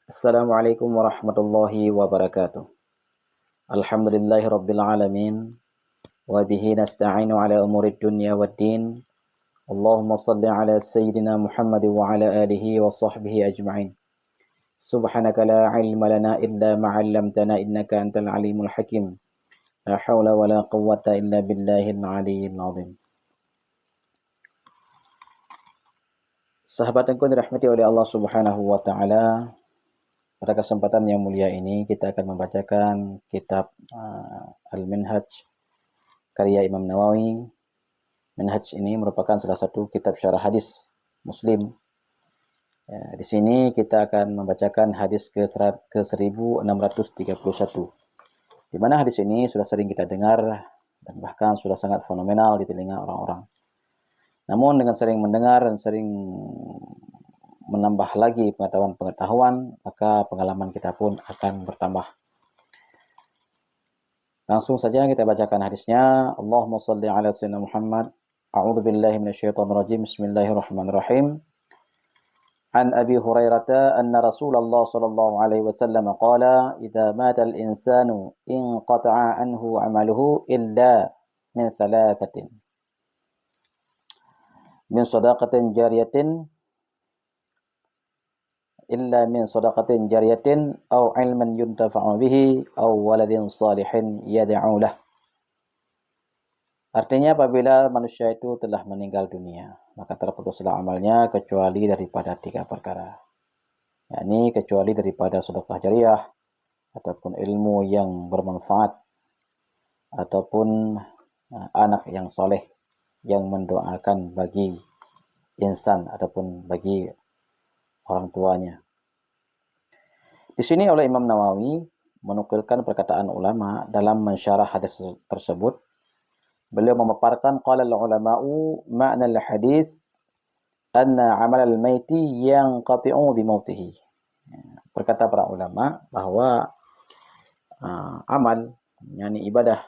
Assalamualaikum warahmatullahi wabarakatuh. Alhamdulillahi rabbil alamin. Wa bihi nasta'inu ala umuri dunya waddin. Allahumma salli ala sayyidina Muhammad wa ala alihi wa sahbihi ajma'in. Subhanaka la ilma lana illa ma 'allamtana innaka antal alimul hakim. La haula wa la quwwata illa billahil aliyyil azim. Sahabatku dirahmati oleh Allah Subhanahu wa taala. Pada kesempatan yang mulia ini kita akan membacakan kitab Al-Minhaj karya Imam Nawawi. Minhaj ini merupakan salah satu kitab syarah hadis Muslim. Di sini kita akan membacakan hadis ke 1631. Di mana hadis ini sudah sering kita dengar dan bahkan sudah sangat fenomenal di telinga orang-orang. Namun dengan sering mendengar dan sering menambah lagi pengetahuan, maka pengalaman kita pun akan bertambah. Langsung saja kita bacakan hadisnya. Allahumma salli ala sayyidina Muhammad. A'udzu billahi minasyaitonir rajim. Bismillahirrahmanirrahim. An Abi Hurairah anna Rasulullah sallallahu alaihi wasallam qala idza mata al-insanu inqata'a anhu 'amaluhu illa min thalathatin. Min sadaqatin jariyatin illa min sadaqatin jariyatin aw 'ilmin yuntafa'u bihi aw waladin salihin yad'u lahu. Artinya apabila manusia itu telah meninggal dunia, maka terputuslah amalnya kecuali daripada 3 perkara. Yakni kecuali daripada sedekah jariah ataupun ilmu yang bermanfaat ataupun anak yang soleh yang mendoakan bagi insan ataupun bagi orang tuanya. Di sini oleh Imam Nawawi menukilkan perkataan ulama dalam mensyarah hadis tersebut. Beliau memaparkan qala al-ulama'u ma'na al-hadis anna 'amal al-maiti yanqati'u bi mautihi. Berkata para ulama bahwa amal, yakni ibadah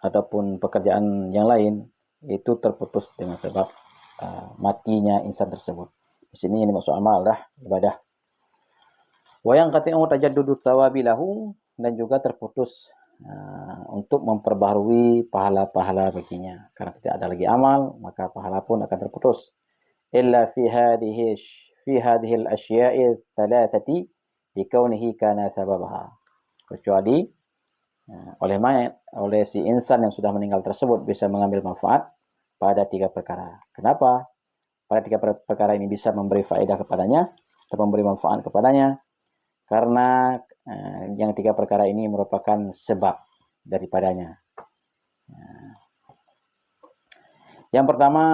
ataupun pekerjaan yang lain itu terputus dengan sebab matinya insan tersebut. Di sini ini maksud amal dah ibadah. Wa yanqati'u tajaddudu thawabi lahu, dan juga terputus untuk memperbaharui pahala-pahala baginya. Karena tidak ada lagi amal, maka pahala pun akan terputus. Illa fi hadhihi al-asya'i thalathati likaunihi kana sababaha. Kecuali oleh si insan yang sudah meninggal tersebut bisa mengambil manfaat pada 3 perkara. Kenapa? Pada 3 perkara ini bisa memberi faedah kepadanya atau memberi manfaat kepadanya. Karena yang 3 perkara ini merupakan sebab daripadanya. Yang pertama,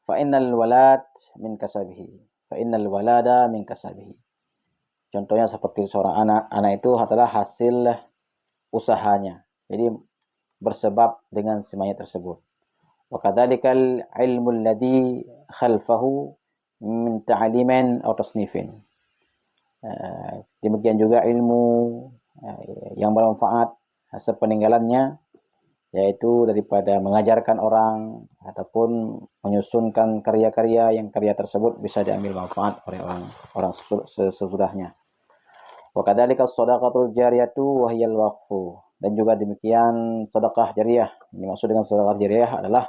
fa innal walad min kasabihi. Fa innal walada min kasabihi. Contohnya seperti seorang anak itu adalah hasil usahanya. Jadi bersebab dengan semuanya tersebut. Wa kadzalikal ilmu alladhi khalfahu min ta'limin atau tasnifin. Demikian juga ilmu yang bermanfaat sepeninggalannya, yaitu daripada mengajarkan orang ataupun menyusunkan karya-karya yang karya tersebut bisa diambil manfaat oleh orang sesudahnya. Wa kadzalika shadaqatul jariyatu wa hiyal waqfu. Dan juga demikian sedekah jariah. Yang dimaksud dengan sedekah jariah adalah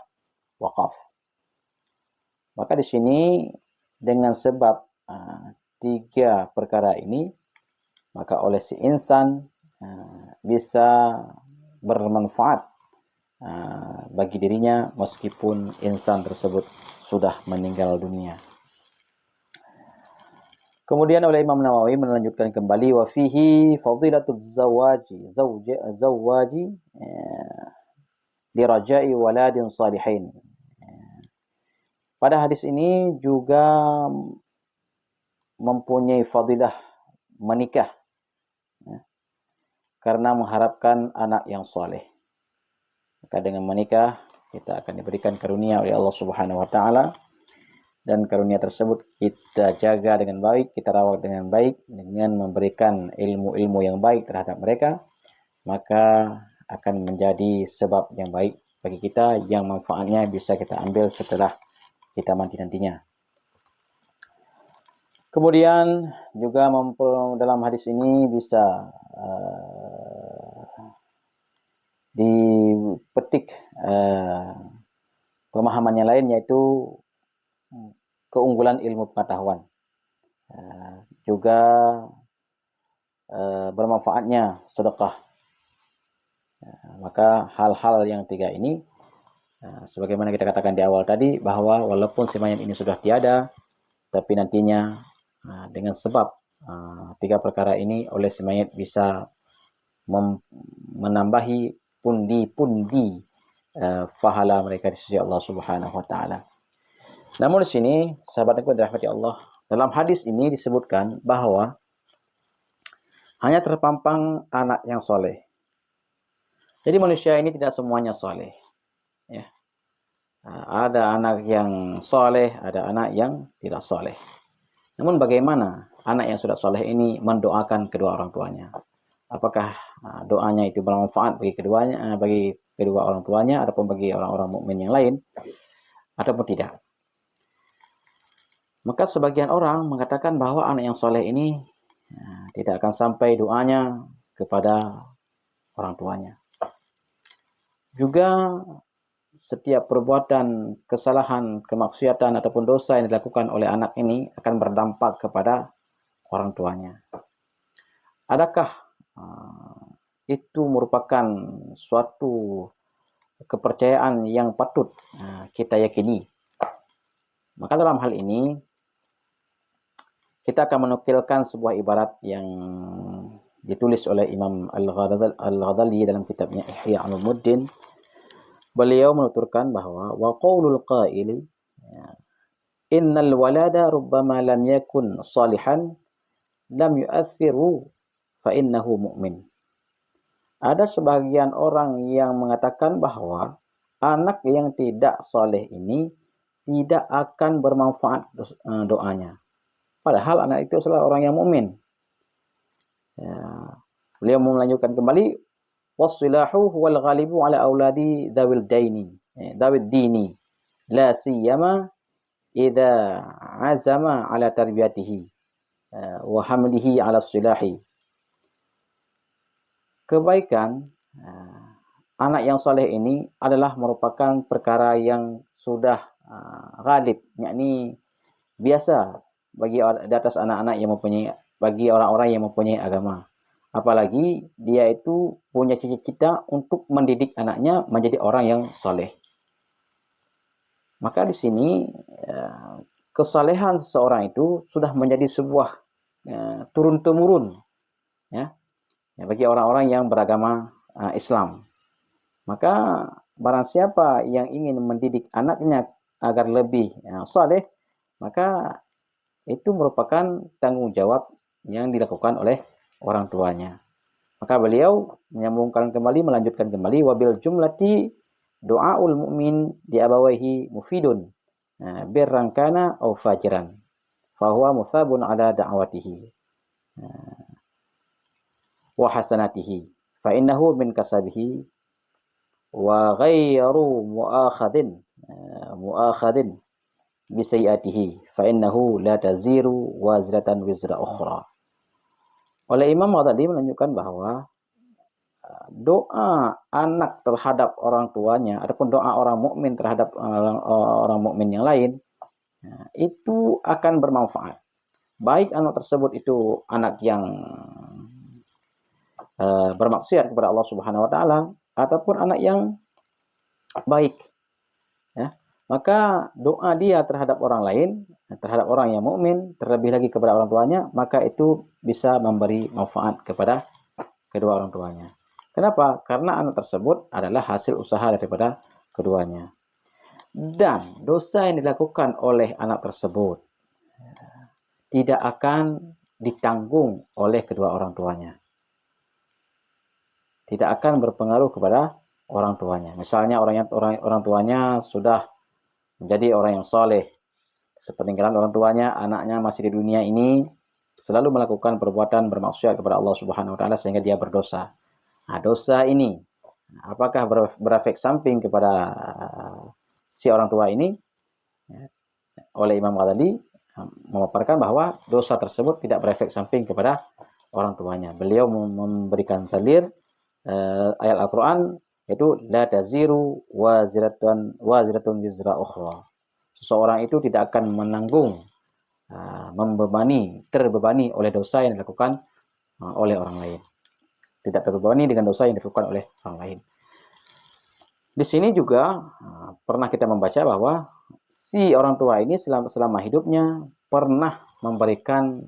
wakaf. Maka di sini dengan sebab 3 perkara ini, maka oleh si insan bisa bermanfaat bagi dirinya meskipun insan tersebut sudah meninggal dunia. Kemudian oleh Imam Nawawi melanjutkan kembali wa fihi fadilatul zawaji liraja'i waladin salihin. Pada hadis ini juga mempunyai fadilah menikah karena mengharapkan anak yang soleh. Maka dengan menikah kita akan diberikan karunia oleh Allah Subhanahu wa taala, dan karunia tersebut kita jaga dengan baik, kita rawat dengan baik dengan memberikan ilmu-ilmu yang baik terhadap mereka, maka akan menjadi sebab yang baik bagi kita yang manfaatnya bisa kita ambil setelah kita mati nantinya. Kemudian juga dalam hadis ini bisa dipetik pemahaman yang lain, yaitu keunggulan ilmu pengetahuan. Juga bermanfaatnya sedekah. Maka hal-hal yang tiga ini, sebagaimana kita katakan di awal tadi, bahwa walaupun si mayat ini sudah tiada, tapi nantinya dengan sebab tiga perkara ini oleh si mayat bisa menambahi pundi-pundi pahala mereka di sisi Allah Subhanahu wa taala. Namun di sini sahabatku dirahmati Allah, dalam hadis ini disebutkan bahwa hanya terpampang anak yang soleh. Jadi manusia ini tidak semuanya soleh. Ya. Ada anak yang soleh, ada anak yang tidak soleh. Namun bagaimana anak yang sudah soleh ini mendoakan kedua orang tuanya? Apakah doanya itu bermanfaat bagi keduanya, bagi kedua orang tuanya, ataupun bagi orang-orang mukmin yang lain, ataupun tidak? Maka sebagian orang mengatakan bahwa anak yang soleh ini tidak akan sampai doanya kepada orang tuanya. Juga setiap perbuatan kesalahan, kemaksiatan ataupun dosa yang dilakukan oleh anak ini akan berdampak kepada orang tuanya. Adakah itu merupakan suatu kepercayaan yang patut kita yakini? Maka dalam hal ini kita akan menukilkan sebuah ibarat yang ditulis oleh Imam Al-Ghazali dalam kitabnya Ihya Ulumuddin. Beliau menuturkan bahwa wa qaulul qaili innal walada rubbama lam yakun salihan lam yu'athiru fa innahu mu'min. Ada sebagian orang yang mengatakan bahwa anak yang tidak soleh ini tidak akan bermanfaat doanya. Padahal anak itu adalah orang yang mukmin. Ya. Beliau melanjutkan kembali, wasilahu huwal ghalibu ala auladi dawil dini, la siyama idza azama ala tarbiyatihi wa hamlihi ala silahi. Kebaikan anak yang soleh ini adalah merupakan perkara yang sudah ghalib, yakni biasa bagi di atas anak-anak yang mempunyai, bagi orang-orang yang mempunyai agama. Apalagi dia itu punya cita-cita untuk mendidik anaknya menjadi orang yang soleh. Maka di sini kesalehan seseorang itu sudah menjadi sebuah turun-temurun, ya, bagi orang-orang yang beragama Islam. Maka barang siapa yang ingin mendidik anaknya agar lebih saleh, maka itu merupakan tanggung jawab yang dilakukan oleh orang tuanya. Maka beliau melanjutkan kembali, wabil jumlati doaul mu'min di abawaihi mufidun birran kana au fajiran fahuwa musabun ala da'watihi wa hasanatihi fa innahu min kasabihi wa ghayru muakhadin bisayiatihi fa innahu la taziru wazratan wizra ukhra. Oleh Imam Ghazali menunjukkan bahwa doa anak terhadap orang tuanya ataupun doa orang mukmin terhadap orang mukmin yang lain itu akan bermanfaat. Baik anak tersebut itu anak yang bermaksiat kepada Allah Subhanahu wa taala ataupun anak yang baik. Ya. Maka doa dia terhadap orang lain, terhadap orang yang mukmin, terlebih lagi kepada orang tuanya, maka itu bisa memberi manfaat kepada kedua orang tuanya. Kenapa? Karena anak tersebut adalah hasil usaha daripada keduanya. Dan dosa yang dilakukan oleh anak tersebut tidak akan ditanggung oleh kedua orang tuanya. Tidak akan berpengaruh kepada orang tuanya. Misalnya orang tuanya sudah menjadi orang yang soleh, sepeninggalan orang tuanya, anaknya masih di dunia ini selalu melakukan perbuatan bermaksiat kepada Allah Subhanahu wa taala sehingga dia berdosa. Nah, dosa ini apakah berefek samping kepada si orang tua ini? Oleh Imam Ghazali memaparkan bahwa dosa tersebut tidak berefek samping kepada orang tuanya. Beliau memberikan salir ayat Al-Quran, yaitu la taziru waziratun wizra ukhra. Seseorang itu tidak akan menanggung, terbebani oleh dosa yang dilakukan oleh orang lain. Tidak terbebani dengan dosa yang dilakukan oleh orang lain. Di sini juga pernah kita membaca bahwa si orang tua ini selama hidupnya pernah memberikan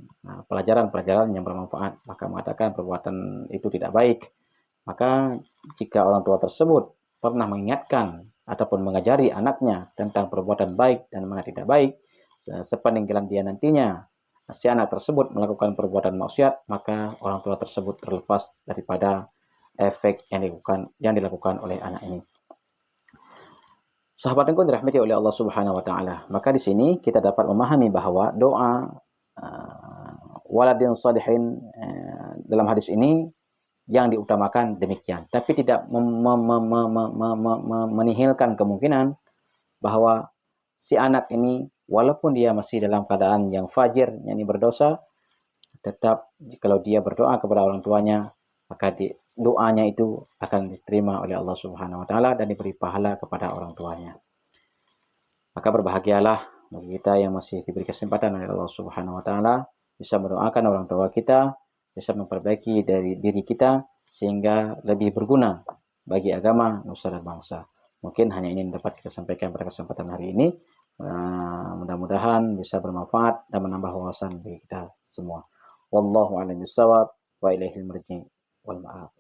pelajaran-pelajaran yang bermanfaat, maka mengatakan perbuatan itu tidak baik. Maka jika orang tua tersebut pernah mengingatkan ataupun mengajari anaknya tentang perbuatan baik dan mana tidak baik, sepeninggalan dia nantinya si anak tersebut melakukan perbuatan maksiat, maka orang tua tersebut terlepas daripada efek yang dilakukan oleh anak ini. Sahabatku dirahmati oleh Allah Subhanahu wa taala. Maka di sini kita dapat memahami bahwa doa waladin salihin dalam hadis ini yang diutamakan demikian, tapi tidak menihilkan kemungkinan bahwa si anak ini walaupun dia masih dalam keadaan yang fajir, yakni berdosa, tetap kalau dia berdoa kepada orang tuanya, maka doanya itu akan diterima oleh Allah Subhanahu wa taala dan diberi pahala kepada orang tuanya. Maka berbahagialah bagi kita yang masih diberi kesempatan oleh Allah Subhanahu wa taala bisa mendoakan orang tua kita, bisa memperbaiki dari diri kita sehingga lebih berguna bagi agama, nusa dan bangsa. Mungkin hanya ini yang dapat kita sampaikan pada kesempatan hari ini. Mudah-mudahan bisa bermanfaat dan menambah wawasan bagi kita semua. Wallahu a'lam bishawab wa ilaihil marji wal ma'ab.